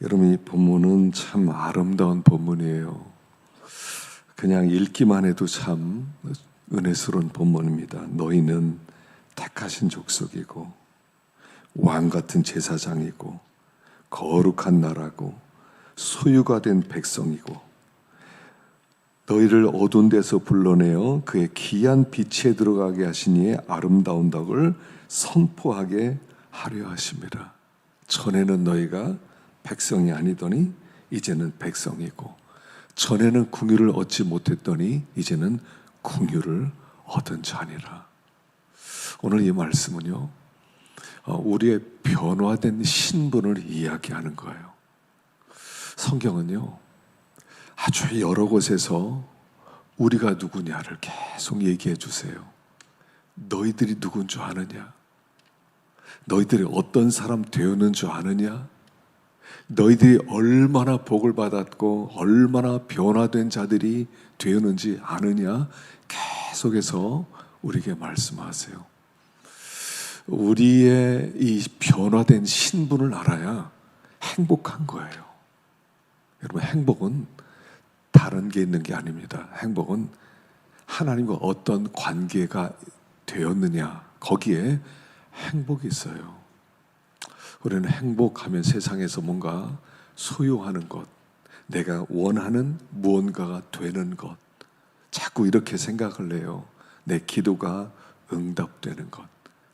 여러분, 이 본문은 참 아름다운 본문이에요. 그냥 읽기만 해도 참 은혜스러운 본문입니다. 너희는 택하신 족속이고 왕 같은 제사장이고 거룩한 나라고 소유가 된 백성이고 너희를 어두운 데서 불러내어 그의 귀한 빛에 들어가게 하시니 아름다운 덕을 선포하게 하려 하심이라. 전에는 너희가 백성이 아니더니 이제는 백성이고 전에는 궁유를 얻지 못했더니 이제는 궁유를 얻은 자니라. 오늘 이 말씀은요, 우리의 변화된 신분을 이야기하는 거예요. 성경은요, 아주 여러 곳에서 우리가 누구냐를 계속 얘기해 주세요. 너희들이 누군 줄 아느냐? 너희들이 어떤 사람 되었는 줄 아느냐? 너희들이 얼마나 복을 받았고 얼마나 변화된 자들이 되었는지 아느냐? 계속해서 우리에게 말씀하세요. 우리의 이 변화된 신분을 알아야 행복한 거예요. 여러분, 행복은 다른 게 있는 게 아닙니다. 행복은 하나님과 어떤 관계가 되었느냐, 거기에 행복이 있어요. 우리는 행복하면 세상에서 뭔가 소유하는 것, 내가 원하는 무언가가 되는 것, 자꾸 이렇게 생각을 해요. 내 기도가 응답되는 것.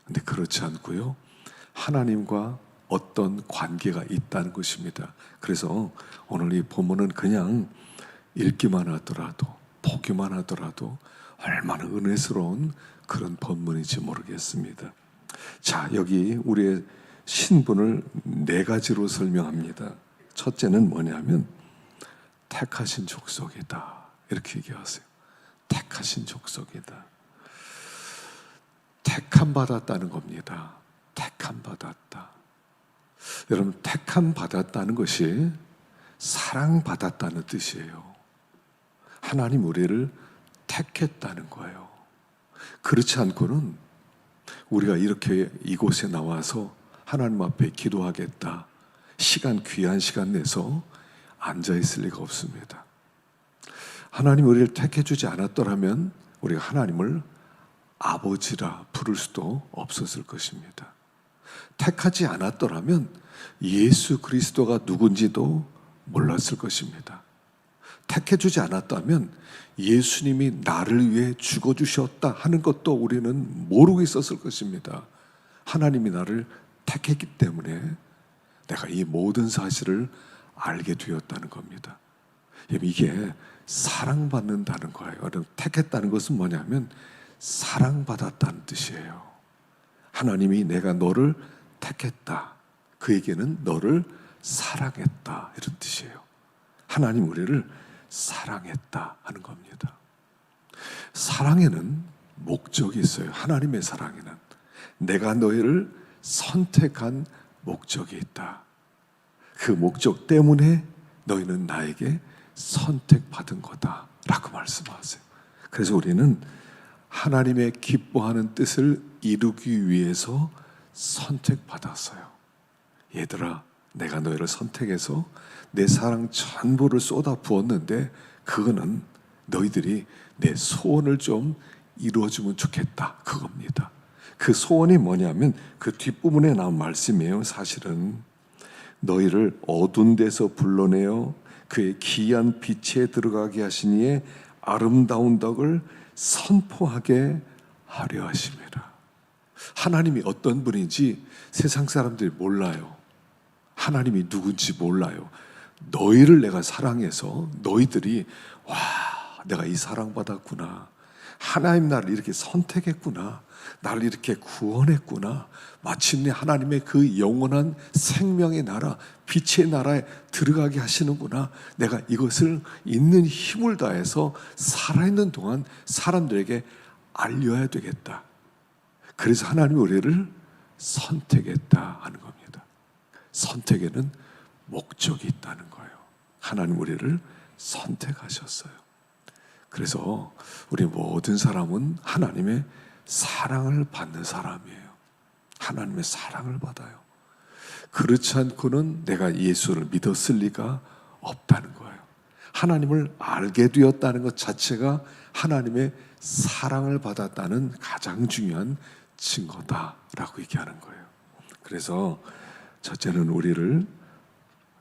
근데 그렇지 않고요, 하나님과 어떤 관계가 있다는 것입니다. 그래서 오늘 이 본문은 그냥 읽기만 하더라도, 보기만 하더라도 얼마나 은혜스러운 그런 본문인지 모르겠습니다. 자, 여기 우리의 신분을 네 가지로 설명합니다. 첫째는 뭐냐면 택하신 족속이다, 이렇게 얘기하세요. 택하신 족속이다. 택함 받았다는 겁니다. 택함 받았다. 여러분, 택함 받았다는 것이 사랑받았다는 뜻이에요. 하나님 우리를 택했다는 거예요. 그렇지 않고는 우리가 이렇게 이곳에 나와서 하나님 앞에 기도하겠다, 귀한 시간 내서 앉아있을 리가 없습니다. 하나님 우리를 택해주지 않았더라면 우리가 하나님을 아버지라 부를 수도 없었을 것입니다. 택하지 않았더라면 예수 그리스도가 누군지도 몰랐을 것입니다. 택해주지 않았다면 예수님이 나를 위해 죽어주셨다 하는 것도 우리는 모르고 있었을 것입니다. 하나님이 나를 택했기 때문에 내가 이 모든 사실을 알게 되었다는 겁니다. 이게 사랑받는다는 거예요. 택했다는 것은 뭐냐면 사랑받았다는 뜻이에요. 하나님이 내가 너를 택했다, 그에게는 너를 사랑했다, 이런 뜻이에요. 하나님 우리를 사랑했다 하는 겁니다. 사랑에는 목적이 있어요. 하나님의 사랑에는 내가 너희를 선택한 목적이 있다. 그 목적 때문에 너희는 나에게 선택받은 거다 라고 말씀하세요. 그래서 우리는 하나님의 기뻐하는 뜻을 이루기 위해서 선택받았어요. 얘들아, 내가 너희를 선택해서 내 사랑 전부를 쏟아 부었는데 그거는 너희들이 내 소원을 좀 이루어주면 좋겠다, 그겁니다. 그 소원이 뭐냐면 그 뒷부분에 나온 말씀이에요. 사실은 너희를 어두운 데서 불러내어 그의 귀한 빛에 들어가게 하시니에 아름다운 덕을 선포하게 하려 하심이라. 하나님이 어떤 분인지 세상 사람들이 몰라요. 하나님이 누군지 몰라요. 너희를 내가 사랑해서 너희들이 와, 내가 이 사랑받았구나, 하나님 나를 이렇게 선택했구나, 나를 이렇게 구원했구나, 마침내 하나님의 그 영원한 생명의 나라, 빛의 나라에 들어가게 하시는구나, 내가 이것을 있는 힘을 다해서 살아있는 동안 사람들에게 알려야 되겠다. 그래서 하나님이 우리를 선택했다 하는 겁니다. 선택에는 목적이 있다는 거예요. 하나님 우리를 선택하셨어요. 그래서 우리 모든 사람은 하나님의 사랑을 받는 사람이에요. 하나님의 사랑을 받아요. 그렇지 않고는 내가 예수를 믿었을 리가 없다는 거예요. 하나님을 알게 되었다는 것 자체가 하나님의 사랑을 받았다는 가장 중요한 증거다라고 얘기하는 거예요. 그래서 첫째는 우리를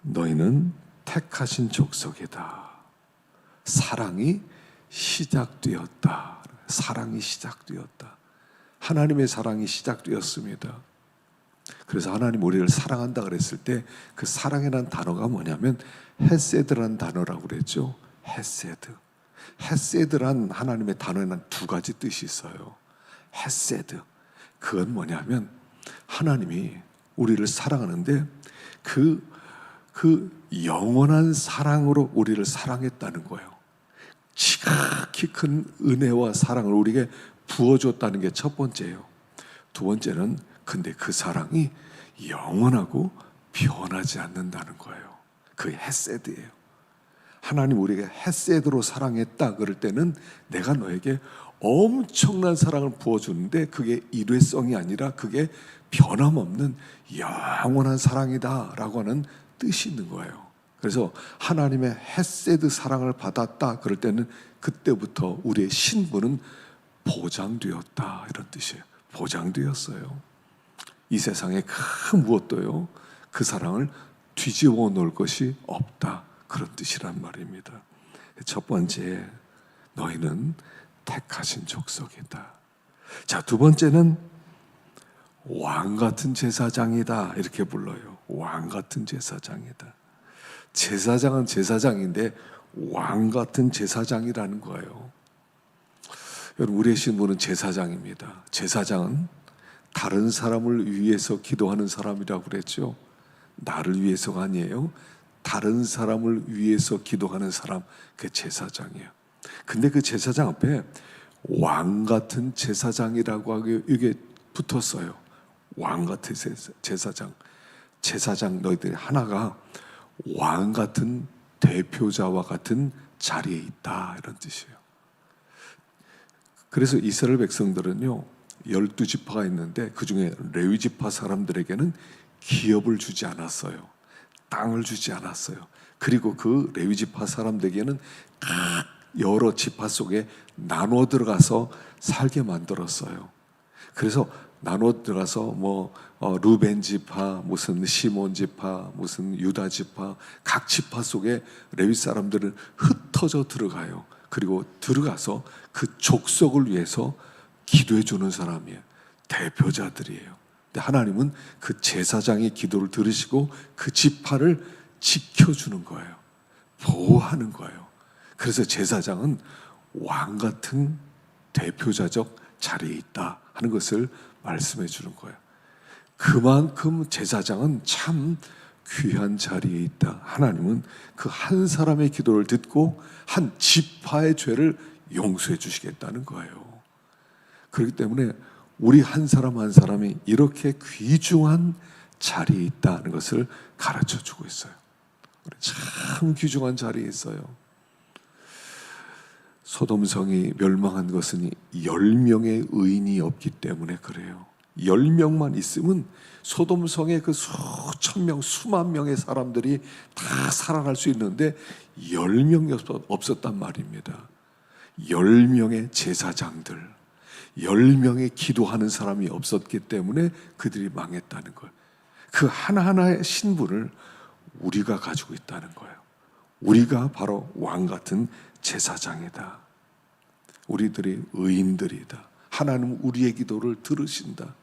너희는 택하신 족속이다. 사랑이 시작되었다. 사랑이 시작되었다. 하나님의 사랑이 시작되었습니다. 그래서 하나님 우리를 사랑한다 그랬을 때 그 사랑이라는 단어가 뭐냐면 헤세드라는 단어라고 그랬죠. 헤세드. 헤세드란 하나님의 단어에는 두 가지 뜻이 있어요. 헤세드. 그건 뭐냐면 하나님이 우리를 사랑하는데 그 영원한 사랑으로 우리를 사랑했다는 거예요. 지극히 큰 은혜와 사랑을 우리에게 부어줬다는 게 첫 번째예요. 두 번째는 근데 그 사랑이 영원하고 변하지 않는다는 거예요. 그게 헤세드예요. 하나님 우리에게 헤세드로 사랑했다 그럴 때는 내가 너에게 엄청난 사랑을 부어주는데 그게 일회성이 아니라 그게 변함없는 영원한 사랑이다 라고 하는 뜻이 있는 거예요. 그래서 하나님의 헤세드 사랑을 받았다 그럴 때는 그때부터 우리의 신분은 보장되었다 이런 뜻이에요. 보장되었어요. 이 세상에 그 무엇도요 그 사랑을 뒤집어 놓을 것이 없다 그런 뜻이란 말입니다. 첫 번째, 너희는 택하신 족속이다. 자, 두 번째는 왕 같은 제사장이다 이렇게 불러요. 왕 같은 제사장이다. 제사장은 제사장인데 왕 같은 제사장이라는 거예요. 여러분 우리의 신분은 제사장입니다. 제사장은 다른 사람을 위해서 기도하는 사람이라고 그랬죠. 나를 위해서가 아니에요. 다른 사람을 위해서 기도하는 사람, 그게 제사장이에요. 근데 그 제사장 앞에 왕 같은 제사장이라고 하게 이게 붙었어요. 왕 같은 제사장. 제사장 너희들이 하나가 왕 같은 대표자와 같은 자리에 있다 이런 뜻이에요. 그래서 이스라엘 백성들은요 12지파가 있는데 그중에 레위지파 사람들에게는 기업을 주지 않았어요. 땅을 주지 않았어요. 그리고 그 레위지파 사람들에게는 각 여러 지파 속에 나눠 들어가서 살게 만들었어요. 그래서 나눠 들어가서 루벤 지파, 무슨 시몬 지파, 무슨 유다 지파, 각 지파 속에 레위 사람들은 흩어져 들어가요. 그리고 들어가서 그 족속을 위해서 기도해 주는 사람이에요. 대표자들이에요. 근데 하나님은 그 제사장의 기도를 들으시고 그 지파를 지켜주는 거예요. 보호하는 거예요. 그래서 제사장은 왕 같은 대표자적 자리에 있다 하는 것을 말씀해 주는 거예요. 그만큼 제사장은 참 귀한 자리에 있다. 하나님은 그 한 사람의 기도를 듣고 한 지파의 죄를 용서해 주시겠다는 거예요. 그렇기 때문에 우리 한 사람 한 사람이 이렇게 귀중한 자리에 있다는 것을 가르쳐 주고 있어요. 참 귀중한 자리에 있어요. 소돔성이 멸망한 것은 10명의 의인이 없기 때문에 그래요. 10명만 있으면 소돔성의 그 수천 명, 수만 명의 사람들이 다 살아날 수 있는데 10명이 없었단 말입니다. 10명의 제사장들, 10명의 기도하는 사람이 없었기 때문에 그들이 망했다는 거예요. 그 하나하나의 신분을 우리가 가지고 있다는 거예요. 우리가 바로 왕 같은 제사장이다. 우리들이 의인들이다. 하나님은 우리의 기도를 들으신다.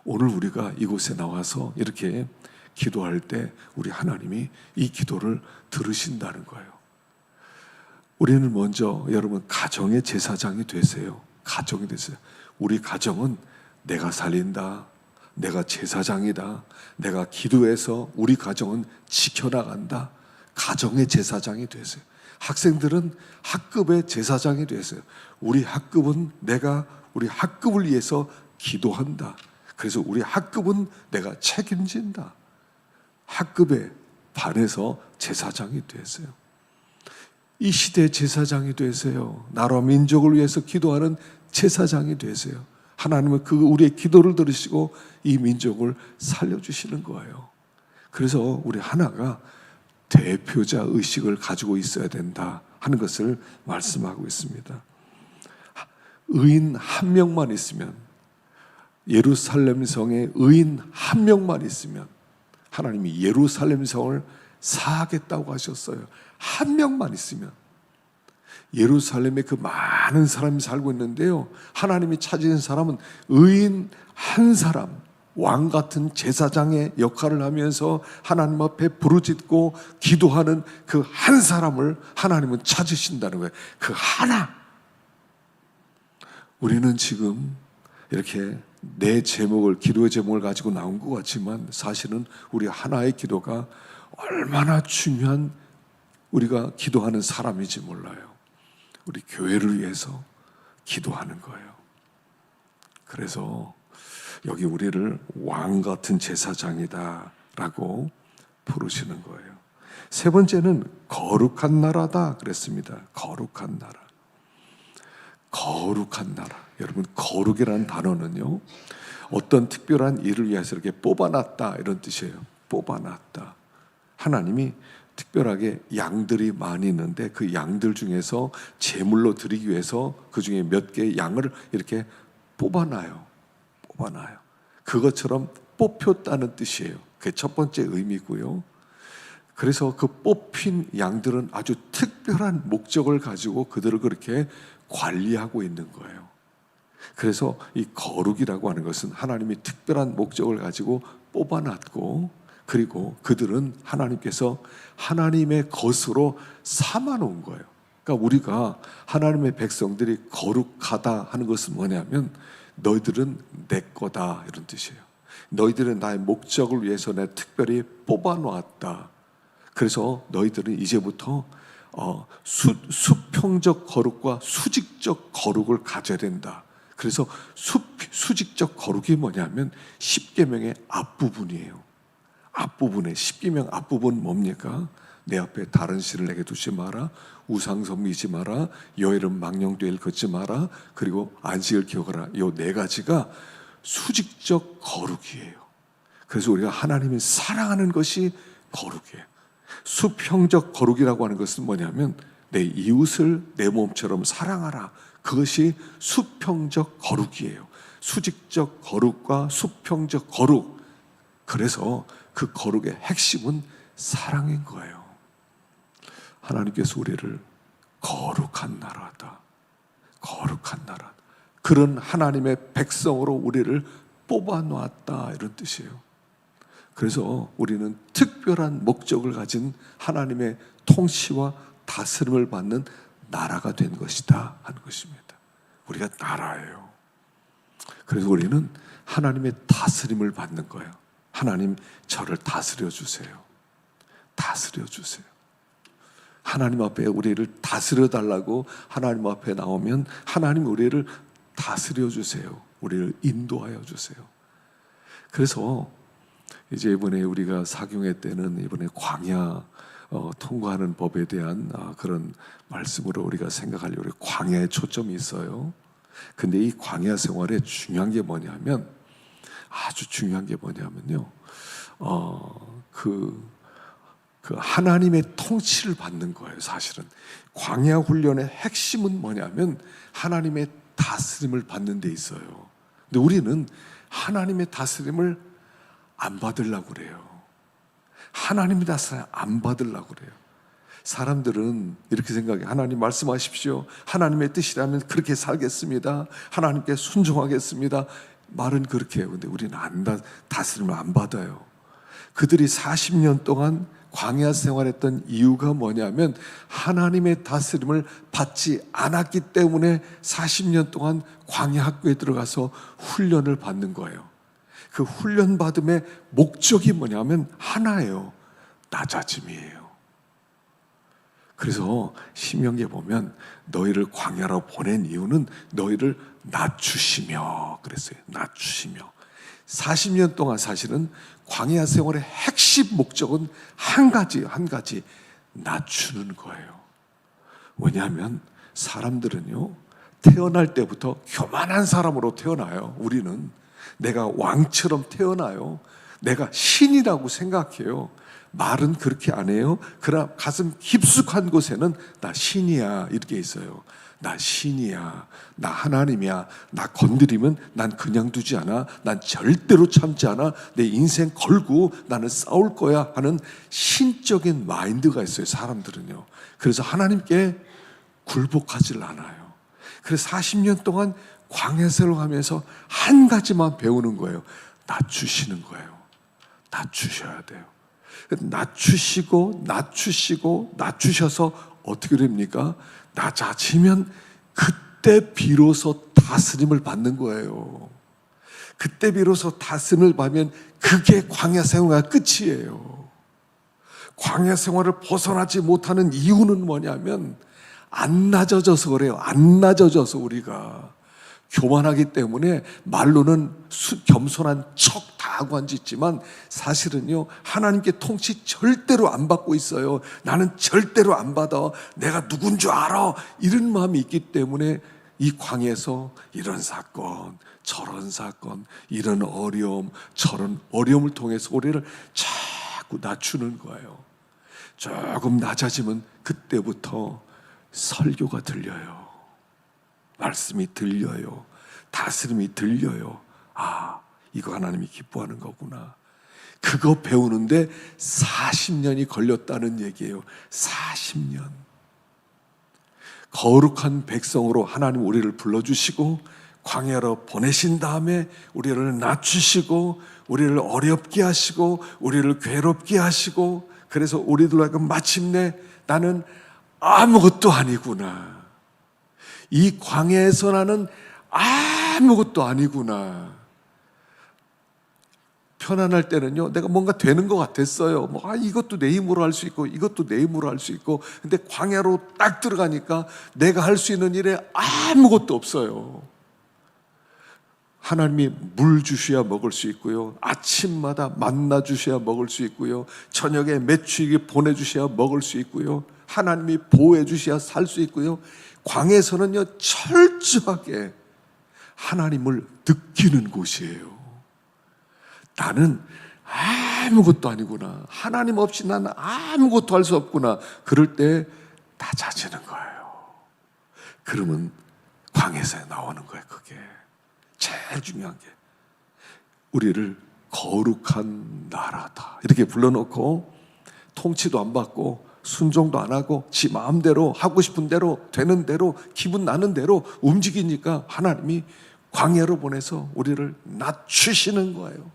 오늘 우리가 이곳에 나와서 이렇게 기도할 때 우리 하나님이 이 기도를 들으신다는 거예요. 우리는 먼저 여러분 가정의 제사장이 되세요. 가정이 되세요. 우리 가정은 내가 살린다. 내가 제사장이다. 내가 기도해서 우리 가정은 지켜나간다. 가정의 제사장이 되세요. 학생들은 학급의 제사장이 되세요. 우리 학급은 내가 우리 학급을 위해서 기도한다. 그래서 우리 학급은 내가 책임진다. 학급에 반해서 제사장이 되세요. 이 시대의 제사장이 되세요. 나라 민족을 위해서 기도하는 제사장이 되세요. 하나님은 우리의 기도를 들으시고 이 민족을 살려주시는 거예요. 그래서 우리 하나가 대표자 의식을 가지고 있어야 된다 하는 것을 말씀하고 있습니다. 의인 한 명만 있으면, 예루살렘 성에 의인 한 명만 있으면 하나님이 예루살렘 성을 사하겠다고 하셨어요. 한 명만 있으면. 예루살렘에 그 많은 사람이 살고 있는데요, 하나님이 찾으신 사람은 의인 한 사람, 왕 같은 제사장의 역할을 하면서 하나님 앞에 부르짖고 기도하는 그 한 사람을 하나님은 찾으신다는 거예요. 그 하나. 우리는 지금 이렇게 내 제목을, 기도의 제목을 가지고 나온 것 같지만 사실은 우리 하나의 기도가 얼마나 중요한, 우리가 기도하는 사람인지 몰라요. 우리 교회를 위해서 기도하는 거예요. 그래서 여기 우리를 왕 같은 제사장이다 라고 부르시는 거예요. 세 번째는 거룩한 나라다 그랬습니다. 거룩한 나라. 거룩한 나라. 여러분, 거룩이라는 단어는요, 어떤 특별한 일을 위해서 이렇게 뽑아놨다 이런 뜻이에요. 뽑아놨다. 하나님이 특별하게 양들이 많이 있는데 그 양들 중에서 제물로 드리기 위해서 그 중에 몇 개의 양을 이렇게 뽑아놔요. 그것처럼 뽑혔다는 뜻이에요. 그게 첫 번째 의미고요. 그래서 그 뽑힌 양들은 아주 특별한 목적을 가지고 그들을 그렇게 관리하고 있는 거예요. 그래서 이 거룩이라고 하는 것은 하나님이 특별한 목적을 가지고 뽑아놨고, 그리고 그들은 하나님께서 하나님의 것으로 삼아놓은 거예요. 그러니까 우리가 하나님의 백성들이 거룩하다 하는 것은 뭐냐면, 너희들은 내 거다 이런 뜻이에요. 너희들은 나의 목적을 위해서 내가 특별히 뽑아놓았다. 그래서 너희들은 이제부터 수평적 거룩과 수직적 거룩을 가져야 된다. 그래서 수직적 거룩이 뭐냐면 십계명의 앞부분이에요. 앞부분에, 십계명 앞부분 뭡니까? 내 앞에 다른 신을 내게 두지 마라, 우상 섬기지 마라, 여호와의 이름 망령되일 걷지 마라, 그리고 안식을 기억하라. 이 네 가지가 수직적 거룩이에요. 그래서 우리가 하나님을 사랑하는 것이 거룩이에요. 수평적 거룩이라고 하는 것은 뭐냐면 내 이웃을 내 몸처럼 사랑하라. 그것이 수평적 거룩이에요. 수직적 거룩과 수평적 거룩. 그래서 그 거룩의 핵심은 사랑인 거예요. 하나님께서 우리를 거룩한 나라다, 거룩한 나라, 그런 하나님의 백성으로 우리를 뽑아놓았다 이런 뜻이에요. 그래서 우리는 특별한 목적을 가진 하나님의 통치와 다스림을 받는 나라가 된 것이다 하는 것입니다. 우리가 나라예요. 그래서 우리는 하나님의 다스림을 받는 거예요. 하나님, 저를 다스려 주세요. 다스려 주세요. 하나님 앞에 우리를 다스려 달라고 하나님 앞에 나오면 하나님 우리를 다스려 주세요. 우리를 인도하여 주세요. 그래서 이제 이번에 우리가 사경회 때는 이번에 광야 통과하는 법에 대한 그런 말씀으로 우리가 생각하려고, 우리 광야에 초점이 있어요. 근데 이 광야 생활에 중요한 게 뭐냐면, 아주 중요한 게 뭐냐면요, 그 하나님의 통치를 받는 거예요. 사실은 광야 훈련의 핵심은 뭐냐면 하나님의 다스림을 받는 데 있어요. 근데 우리는 하나님의 다스림을 안 받으려고 그래요. 하나님의 다스림을 안 받으려고 그래요. 사람들은 이렇게 생각해요. 하나님 말씀하십시오. 하나님의 뜻이라면 그렇게 살겠습니다. 하나님께 순종하겠습니다. 말은 그렇게 해요. 근데 우리는 다스림을 안 받아요. 그들이 40년 동안 광야 생활했던 이유가 뭐냐면 하나님의 다스림을 받지 않았기 때문에 40년 동안 광야 학교에 들어가서 훈련을 받는 거예요. 그 훈련 받음의 목적이 뭐냐면 하나예요. 낮아짐이에요. 그래서 신명기에 보면 너희를 광야로 보낸 이유는 너희를 낮추시며 그랬어요. 낮추시며. 40년 동안 사실은 광야 생활의 핵심 목적은 한 가지 낮추는 거예요. 왜냐하면 사람들은요, 태어날 때부터 교만한 사람으로 태어나요. 우리는 내가 왕처럼 태어나요. 내가 신이라고 생각해요. 말은 그렇게 안 해요. 그러나 가슴 깊숙한 곳에는 나 신이야 이렇게 있어요. 나 신이야. 나 하나님이야. 나 건드리면 난 그냥 두지 않아. 난 절대로 참지 않아. 내 인생 걸고 나는 싸울 거야 하는 신적인 마인드가 있어요. 사람들은요. 그래서 하나님께 굴복하질 않아요. 그래서 40년 동안 광야생활을 하면서 한 가지만 배우는 거예요. 낮추시는 거예요. 낮추셔야 돼요. 낮추시고 낮추셔서 어떻게 됩니까? 낮아지면 그때 비로소 다스림을 받는 거예요. 그때 비로소 다스림을 받으면 그게 광야 생활의 끝이에요. 광야 생활을 벗어나지 못하는 이유는 뭐냐면 안 낮아져서 그래요. 안 낮아져서 우리가 교만하기 때문에 말로는 겸손한 척 다 하고 앉았지만 사실은요 하나님께 통치 절대로 안 받고 있어요. 나는 절대로 안 받아. 내가 누군 줄 알아. 이런 마음이 있기 때문에 이 광야에서 이런 사건 저런 사건 이런 어려움 저런 어려움을 통해서 우리를 자꾸 낮추는 거예요. 조금 낮아지면 그때부터 설교가 들려요. 말씀이 들려요. 다스림이 들려요. 아, 이거 하나님이 기뻐하는 거구나. 그거 배우는데 40년이 걸렸다는 얘기예요. 40년. 거룩한 백성으로 하나님 우리를 불러주시고 광야로 보내신 다음에 우리를 낮추시고 우리를 어렵게 하시고 우리를 괴롭게 하시고 그래서 우리들과 마침내 나는 아무것도 아니구나. 이 광야에서 나는 아무것도 아니구나. 편안할 때는요, 내가 뭔가 되는 것 같았어요. 이것도 내 힘으로 할 수 있고, 이것도 내 힘으로 할 수 있고. 근데 광야로 딱 들어가니까 내가 할 수 있는 일에 아무것도 없어요. 하나님이 물 주셔야 먹을 수 있고요. 아침마다 만나 주셔야 먹을 수 있고요. 저녁에 메추기 보내주셔야 먹을 수 있고요. 하나님이 보호해 주셔야 살 수 있고요. 광야에서는요, 철저하게 하나님을 느끼는 곳이에요. 나는 아무것도 아니구나. 하나님 없이 나는 아무것도 할 수 없구나. 그럴 때 낮아지는 거예요. 그러면 광야에서 나오는 거예요. 그게 제일 중요한 게 우리를 거룩한 나라다 이렇게 불러놓고 통치도 안 받고 순종도 안 하고 지 마음대로 하고 싶은 대로 되는 대로 기분 나는 대로 움직이니까 하나님이 광야로 보내서 우리를 낮추시는 거예요.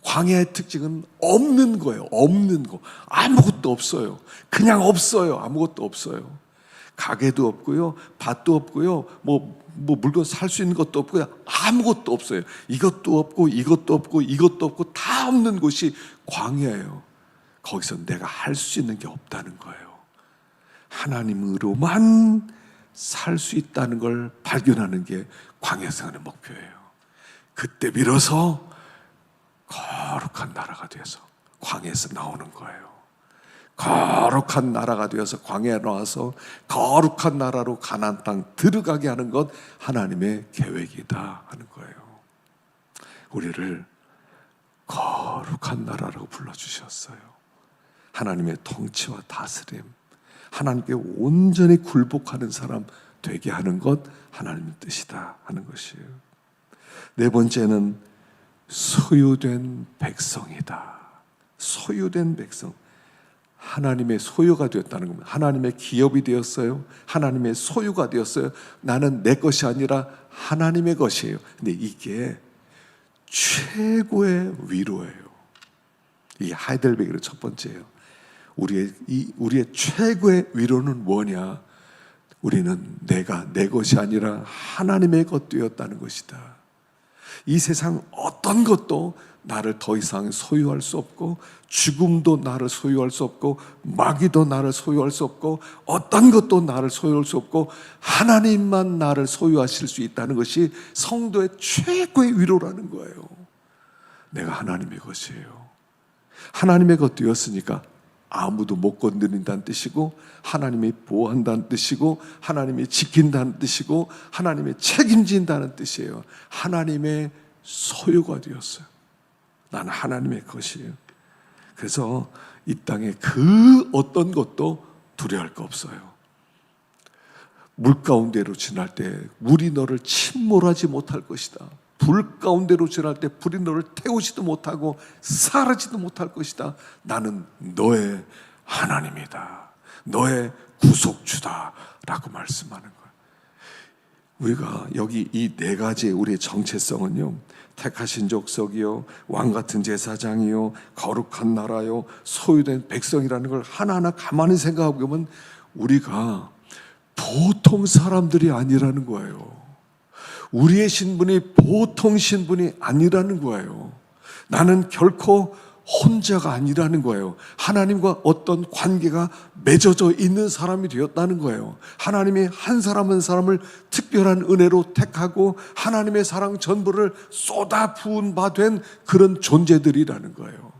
광야의 특징은 없는 거예요. 없는 거. 아무것도 없어요. 그냥 없어요. 아무것도 없어요. 가게도 없고요. 밭도 없고요. 뭐 물건 살 수 있는 것도 없고요. 아무것도 없어요. 이것도 없고 이것도 없고 이것도 없고 다 없는 곳이 광야예요. 거기서 내가 할 수 있는 게 없다는 거예요. 하나님으로만 살 수 있다는 걸 발견하는 게 광야 생활의 목표예요. 그때 비로소 거룩한 나라가 되어서 광야에서 나오는 거예요. 거룩한 나라가 되어서 광야에 나와서 거룩한 나라로 가나안 땅 들어가게 하는 것 하나님의 계획이다 하는 거예요. 우리를 거룩한 나라라고 불러주셨어요. 하나님의 통치와 다스림, 하나님께 온전히 굴복하는 사람 되게 하는 것 하나님의 뜻이다 하는 것이에요. 네 번째는 소유된 백성이다. 소유된 백성. 하나님의 소유가 되었다는 겁니다. 하나님의 기업이 되었어요. 하나님의 소유가 되었어요. 나는 내 것이 아니라 하나님의 것이에요. 근데 이게 최고의 위로예요. 이 하이델베르의 첫 번째예요. 우리의 최고의 위로는 뭐냐? 우리는 내가 내 것이 아니라 하나님의 것 되었다는 것이다. 이 세상 어떤 것도 나를 더 이상 소유할 수 없고 죽음도 나를 소유할 수 없고 마귀도 나를 소유할 수 없고 어떤 것도 나를 소유할 수 없고 하나님만 나를 소유하실 수 있다는 것이 성도의 최고의 위로라는 거예요. 내가 하나님의 것이에요. 하나님의 것 되었으니까 아무도 못 건드린다는 뜻이고 하나님이 보호한다는 뜻이고 하나님이 지킨다는 뜻이고 하나님이 책임진다는 뜻이에요. 하나님의 소유가 되었어요. 나는 하나님의 것이에요. 그래서 이 땅에 그 어떤 것도 두려워할 거 없어요. 물 가운데로 지날 때 물이 너를 침몰하지 못할 것이다. 불 가운데로 지날 때 불이 너를 태우지도 못하고 사르지도 못할 것이다. 나는 너의 하나님이다. 너의 구속주다. 라고 말씀하는 거예요. 우리가 여기 이 네 가지의 우리의 정체성은요, 택하신 족속이요, 왕같은 제사장이요, 거룩한 나라요, 소유된 백성이라는 걸 하나하나 가만히 생각하고 보면 우리가 보통 사람들이 아니라는 거예요. 우리의 신분이 보통 신분이 아니라는 거예요. 나는 결코 혼자가 아니라는 거예요. 하나님과 어떤 관계가 맺어져 있는 사람이 되었다는 거예요. 하나님이 한 사람 한 사람을 특별한 은혜로 택하고 하나님의 사랑 전부를 쏟아 부은 바 된 그런 존재들이라는 거예요.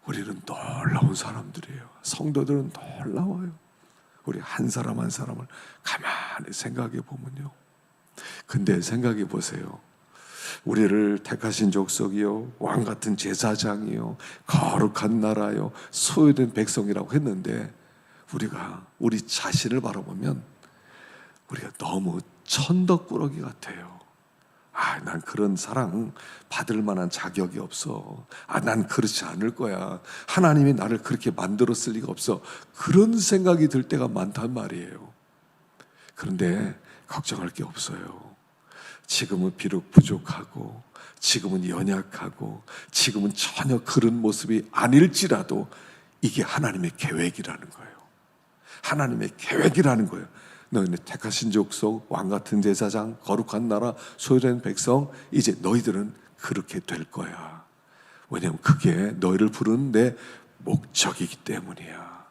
우리는 놀라운 사람들이에요. 성도들은 놀라워요. 우리 한 사람 한 사람을 가만히 생각해 보면요. 근데 생각해 보세요. 우리를 택하신 족속이요, 왕같은 제사장이요, 거룩한 나라요, 소유된 백성이라고 했는데 우리가 우리 자신을 바라보면 우리가 너무 천덕꾸러기 같아요. 난 그런 사랑 받을 만한 자격이 없어. 난 그렇지 않을 거야. 하나님이 나를 그렇게 만들었을 리가 없어. 그런 생각이 들 때가 많단 말이에요. 그런데 걱정할 게 없어요. 지금은 비록 부족하고, 지금은 연약하고, 지금은 전혀 그런 모습이 아닐지라도 이게 하나님의 계획이라는 거예요. 하나님의 계획이라는 거예요. 너희는 택하신 족속, 왕같은 제사장, 거룩한 나라, 소유된 백성, 이제 너희들은 그렇게 될 거야. 왜냐하면 그게 너희를 부르는 내 목적이기 때문이야.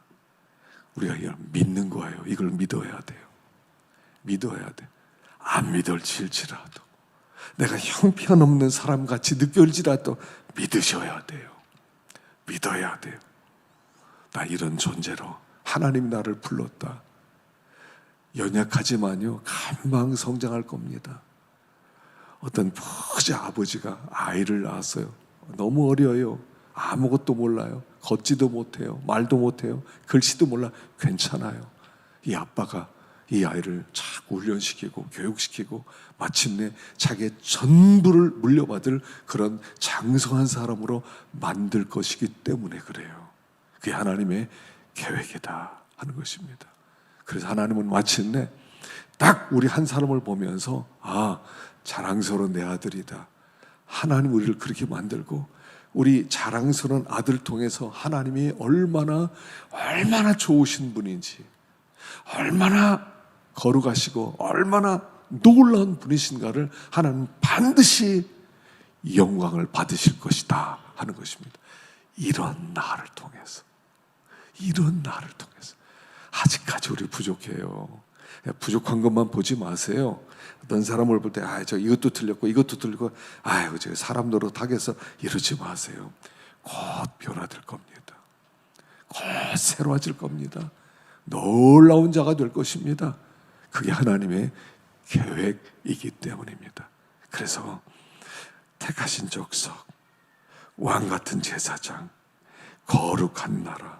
우리가 이걸 믿는 거예요. 이걸 믿어야 돼요. 믿어야 돼. 안 믿을지라도, 내가 형편없는 사람같이 느껴질지라도 믿으셔야 돼요. 믿어야 돼요. 나 이런 존재로 하나님 나를 불렀다. 연약하지만요, 금방 성장할 겁니다. 어떤 부자 아버지가 아이를 낳았어요. 너무 어려요. 아무것도 몰라요. 걷지도 못해요. 말도 못해요. 글씨도 몰라. 괜찮아요. 이 아빠가 이 아이를 자꾸 훈련시키고 교육시키고 마침내 자기의 전부를 물려받을 그런 장성한 사람으로 만들 것이기 때문에 그래요. 그게 하나님의 계획이다 하는 것입니다. 그래서 하나님은 마침내 딱 우리 한 사람을 보면서 자랑스러운 내 아들이다. 하나님 우리를 그렇게 만들고 우리 자랑스러운 아들 통해서 하나님이 얼마나 좋으신 분인지, 얼마나 거룩하시고 얼마나 놀라운 분이신가를 하나님 반드시 영광을 받으실 것이다 하는 것입니다. 이런 나를 통해서 아직까지 우리 부족해요. 부족한 것만 보지 마세요. 어떤 사람을 볼 때 저 이것도 틀렸고 이것도 틀리고 저 사람 노릇하겠어 이러지 마세요. 곧 변화될 겁니다. 곧 새로워질 겁니다. 놀라운 자가 될 것입니다. 그게 하나님의 계획이기 때문입니다. 그래서 택하신 족속, 왕같은 제사장, 거룩한 나라,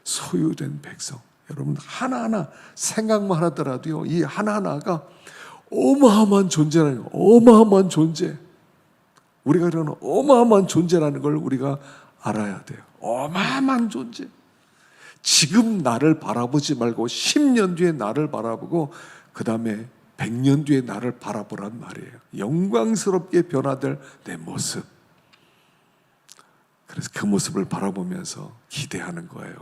소유된 백성, 여러분 하나하나 생각만 하더라도요, 이 하나하나가 어마어마한 존재라는, 어마어마한 존재, 우리가 이런 어마어마한 존재라는 걸 우리가 알아야 돼요. 어마어마한 존재. 지금 나를 바라보지 말고 10년 뒤에 나를 바라보고 그 다음에 100년 뒤에 나를 바라보란 말이에요. 영광스럽게 변화될 내 모습. 그래서 그 모습을 바라보면서 기대하는 거예요.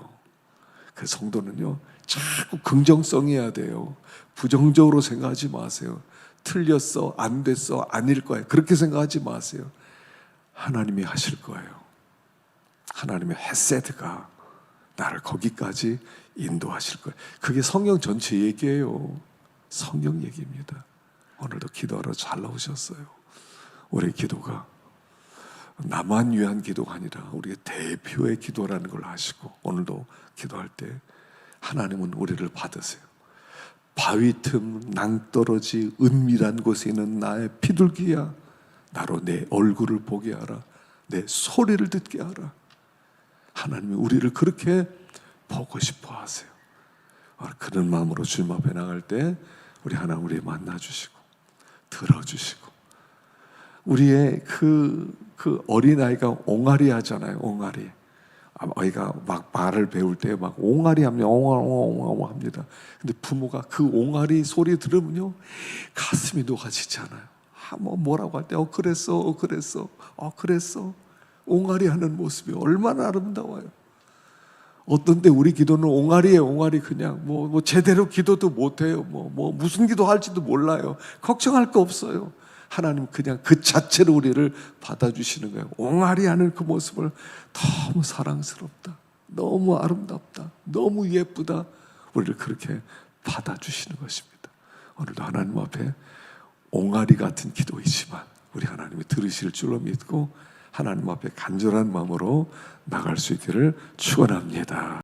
그 성도는요, 자꾸 긍정성이어야 돼요. 부정적으로 생각하지 마세요. 틀렸어, 안 됐어, 아닐 거예요. 그렇게 생각하지 마세요. 하나님이 하실 거예요. 하나님의 헤세드가 나를 거기까지 인도하실 거예요. 그게 성경 전체 얘기예요. 성경 얘기입니다. 오늘도 기도하러 잘 나오셨어요. 우리 기도가 나만 위한 기도가 아니라 우리의 대표의 기도라는 걸 아시고 오늘도 기도할 때 하나님은 우리를 받으세요. 바위 틈 낭떠러지 은밀한 곳에 있는 나의 비둘기야, 나로 내 얼굴을 보게 하라. 내 소리를 듣게 하라. 하나님이 우리를 그렇게 보고 싶어 하세요. 그런 마음으로 주님 앞에 나갈 때 우리 하나님 우리 만나주시고 들어주시고, 우리의 그 어린아이가 옹알이 하잖아요. 옹알이. 아이가 막 말을 배울 때 막 옹알이 합니다. 옹알옹알 합니다. 근데 부모가 그 옹알이 소리 들으면요 가슴이 녹아지잖아요. 뭐라고 할 때 그랬어 그랬어 옹알이 하는 모습이 얼마나 아름다워요. 어떤 때 우리 기도는 옹알이에요. 옹알이. 그냥 뭐 제대로 기도도 못해요. 뭐 무슨 기도할지도 몰라요. 걱정할 거 없어요. 하나님 그냥 그 자체로 우리를 받아주시는 거예요. 옹알이 하는 그 모습을 너무 사랑스럽다, 너무 아름답다, 너무 예쁘다, 우리를 그렇게 받아주시는 것입니다. 오늘도 하나님 앞에 옹알이 같은 기도이지만 우리 하나님이 들으실 줄로 믿고 하나님 앞에 간절한 마음으로 나갈 수 있기를 축원합니다.